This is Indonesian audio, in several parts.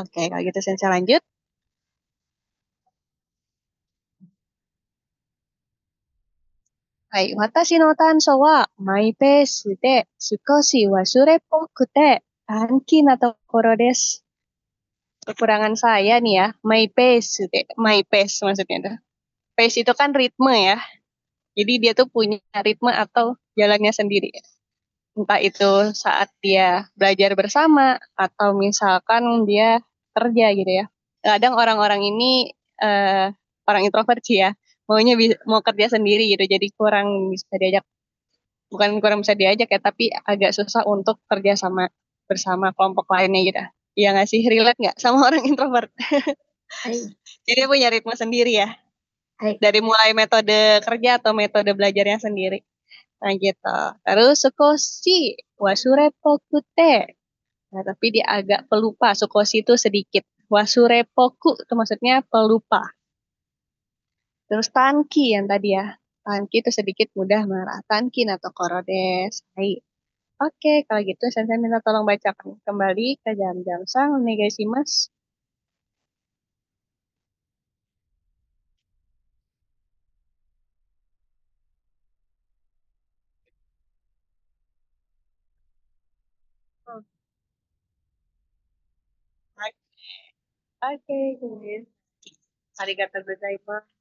Oke, kalau gitu Sensei lanjut. Hai, watashi no tanso wa mai pesu de sukoshi wasurepoku anki na tokoro desu. Kekurangan saya nih ya, my pace, my pace maksudnya tuh. Pace itu kan ritme ya. Jadi dia tuh punya ritme atau jalannya sendiri. Entah itu saat dia belajar bersama atau misalkan dia kerja gitu ya. Kadang orang-orang ini orang introvert sih ya, maunya mau kerja sendiri gitu. Jadi kurang bisa diajak, bukan kurang bisa diajak ya, tapi agak susah untuk kerja sama bersama kelompok lainnya gitu. Iya nggak sih, relate nggak sama orang introvert? はい。 Jadi dia punya ritme sendiri ya, はい。 dari mulai metode kerja atau metode belajarnya sendiri. Nah gitu. Terus sukoshi wasurepoku Nah, tapi dia agak pelupa. Sukoshi itu sedikit. Wasurepoku itu maksudnya pelupa. Terus tanki yang tadi ya. Tanki itu sedikit mudah marah. Tanki atau korodes. Hai. Oke, kalau gitu saya minta tolong bacakan kembali ke jam-jam sang mas. Hmm. Oke, guys. Arigatou gozaimasu.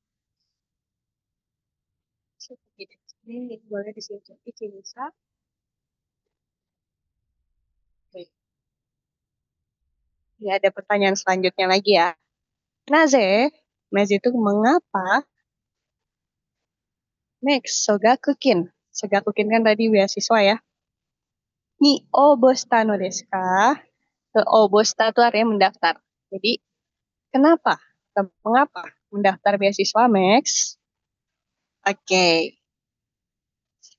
Ini boleh disingkat Ichimisa. Oke. Ya, ada pertanyaan selanjutnya lagi ya. Naze, Naze itu mengapa? Next, Sogakukin. Sogakukin kan tadi beasiswa ya. Ni obosta no desu ka? Ke obosta itu artinya mendaftar. Jadi, kenapa? Mengapa mendaftar beasiswa, Max? Oke.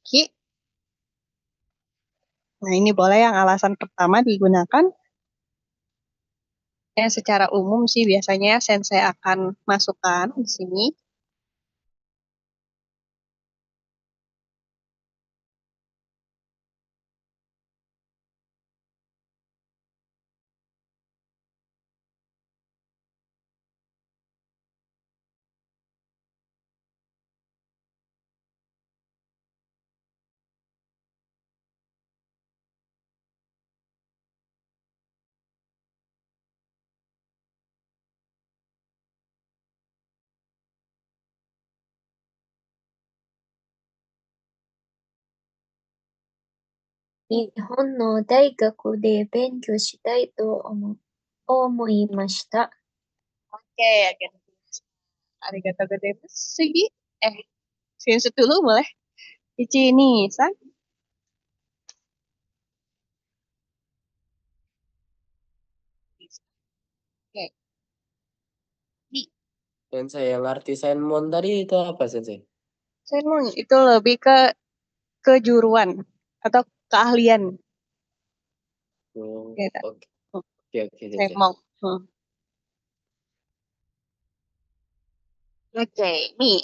Ki. Nah, ini boleh yang alasan pertama digunakan. Yang secara umum sih biasanya sensei akan masukkan di sini.日本の大学で勉強したいと思いました。Oke, oke. Arigatou gozaimasu. Sugi. Screenshot dulu boleh? Ichi ni san. Oke. Di. Sensei, yang arti Senmon tadi itu apa, Sensei? Senmon itu lebih ke kejuruan atau keahlian Oh, gitu. oke, oke, Sensei. Senmon. Oke, nih.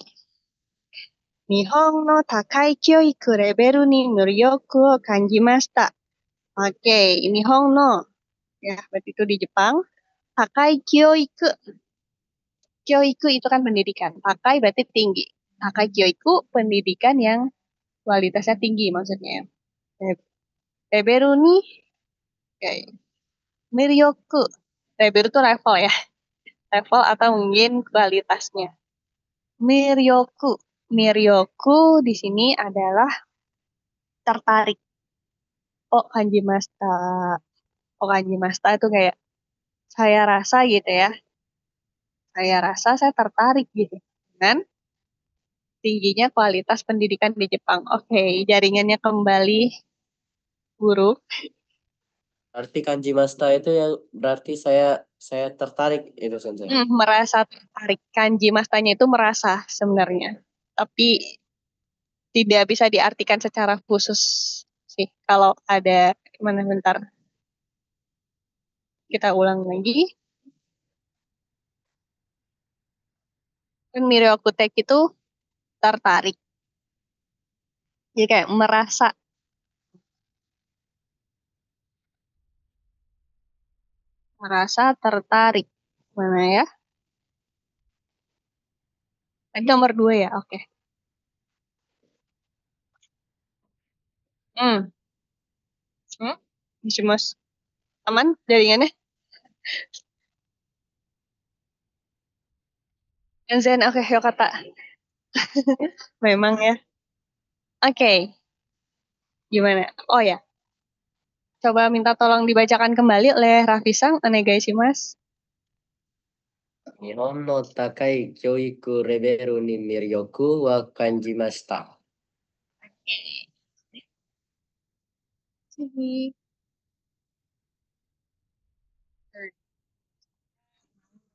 Nihon no takai kyoiku level ni muryoku o kanjimashita. Oke, Nihon no. Ya, berarti itu di Jepang. Takai kyoiku. Kyoiku itu kan pendidikan. Takai berarti tinggi. Takai kyoiku pendidikan yang kualitasnya tinggi maksudnya. Level ni kayak Miryoku. Level itu level ya. Level atau mungkin kualitasnya. Miryoku. Miryoku di sini adalah tertarik. Oh, kanji masta. Oh, kanji masta itu kayak saya rasa gitu ya. Saya rasa saya tertarik gitu. Dengan tingginya kualitas pendidikan di Jepang. Oke, jaringannya kembali buruk. Arti kanji masta itu yang berarti saya tertarik itu, Sensei. Merasa tertarik. Kanji mastanya itu merasa sebenarnya. Tapi tidak bisa diartikan secara khusus sih. Kalau ada, mana bentar, kita ulang lagi. Kan Miryokutek itu tertarik. Jadi kayak merasa. Merasa tertarik. Mana ya? Tadi nomor 2 ya, oke. Hmm. Mas, aman jaringannya? Zen, oke, yuk kata. Memang ya. Oke, gimana? Oh ya, coba minta tolong dibacakan kembali oleh Raffi-san, onegaishimasu. 日本の高い教育レベルに魅力は感じました。Sini.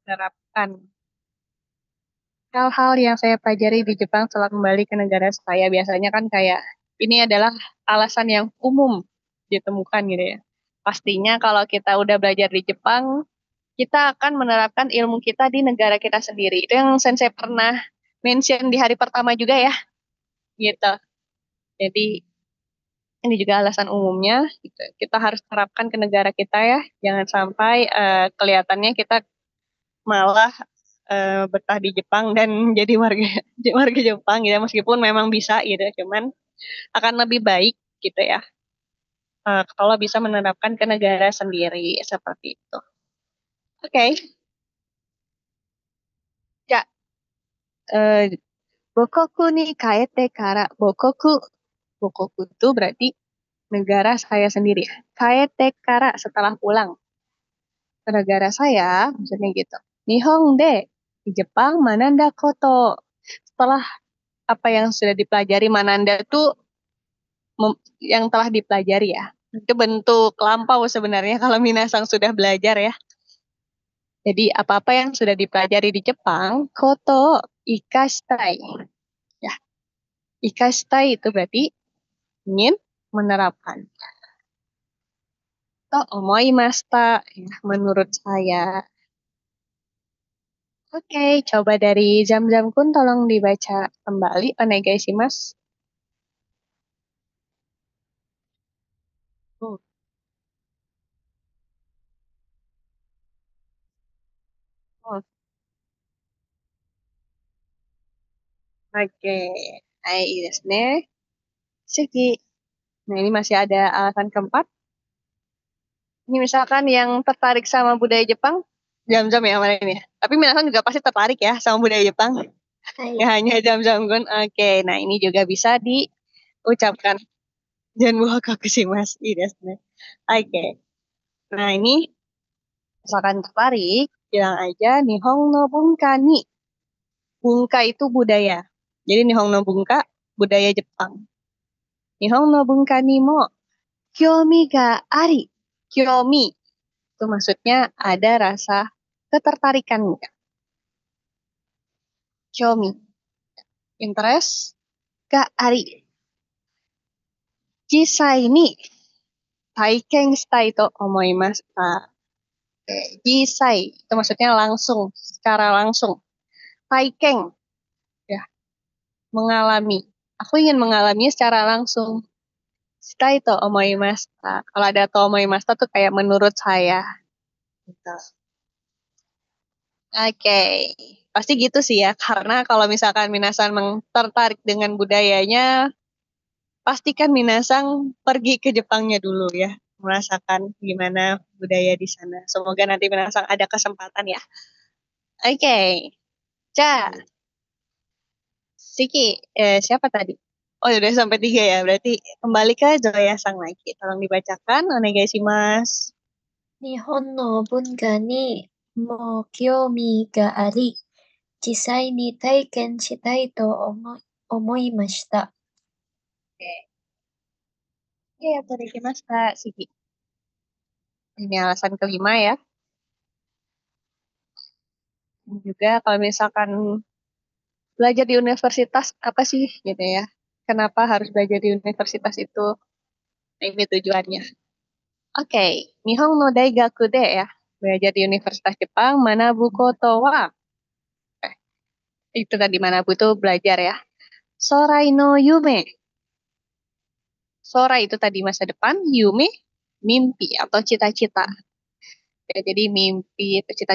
Terapkan. Hal-hal yang saya pelajari di Jepang setelah kembali ke negara saya biasanya kan kayak ini adalah alasan yang umum ditemukan gitu ya. Pastinya kalau kita udah belajar di Jepang, kita akan menerapkan ilmu kita di negara kita sendiri. Itu yang Sensei pernah mention di hari pertama juga ya, gitu. Jadi ini juga alasan umumnya, gitu. Kita harus terapkan ke negara kita ya. Jangan sampai kelihatannya kita malah betah di Jepang dan jadi warga warga Jepang gitu, meskipun memang bisa gitu, cuman akan lebih baik gitu ya kalau bisa menerapkan ke negara sendiri seperti itu. Oke. Ya, bokoku ni kaete kara bokoku itu berarti negara saya sendiri. Kaete kara setelah pulang ke negara saya, maksudnya gitu. Nihon de di Jepang mananda koto. Setelah apa yang sudah dipelajari, mananda tuh yang telah dipelajari ya. Itu bentuk lampau sebenarnya kalau Minasang sudah belajar ya. Jadi apa-apa yang sudah dipelajari di Jepang, koto ikashitai. Ya, ikashitai itu berarti ingin menerapkan. To omoimashita, ya, menurut saya. Oke, coba dari Jam-Jam Kun tolong dibaca kembali. Onegaishimasu. Hmm. Oh, oke. Hai, desu ne. Sugi. Nah, ini masih ada alasan keempat. Ini misalkan yang tertarik sama budaya Jepang, Jam-Jam ya kemarin ya. Tapi Minasan juga pasti tertarik ya sama budaya Jepang. Hai. Ya hanya Jam-Jam Kun. Oke, nah ini juga bisa diucapkan. Jangan buah kakushimasu. Oke. Nah ini misalkan tertarik, bilang aja Nihon no bunka ni. Bunka itu budaya. Jadi Nihon no bunka, budaya Jepang. Nihon no bunka ni mo kyomi ga ari. Kyomi itu maksudnya ada rasa ketertarikan. Kyomi, interest ga ari. Jisai ni taiken shitai to omoimashita. Jisai itu maksudnya langsung, secara langsung. Taiken, ya, mengalami. Aku ingin mengalaminya secara langsung. Shitai to omoimashita. Kalau ada to omoimashita tuh kayak menurut saya. Gitu. Oke, pasti gitu sih ya. Karena kalau misalkan Minasan tertarik dengan budayanya, pastikan Minasang pergi ke Jepangnya dulu ya. Merasakan gimana budaya di sana. Semoga nanti Minasang ada kesempatan ya. Oke, Ja, Siki, siapa tadi? Oh, udah sampai 3 ya. Berarti kembali ke Zoya Sang lagi. Tolong dibacakan. Onegaishimasu. 日本の文化にも興味があり、実際に体験したいと思いました。Oke, onegaishimasu, Siki. Ini alasan kelima ya. Juga kalau misalkan belajar di universitas apa sih gitu ya? Kenapa harus belajar di universitas itu? Nah, ini tujuannya. Oke, Nihon no Daigaku de ya. Belajar di Universitas Jepang, Manabu koto wa. Eh, itu tadi Manabu tuh belajar ya. Sorai no yume. Sorai itu tadi masa depan, yume mimpi atau cita-cita. Ya, jadi mimpi itu cita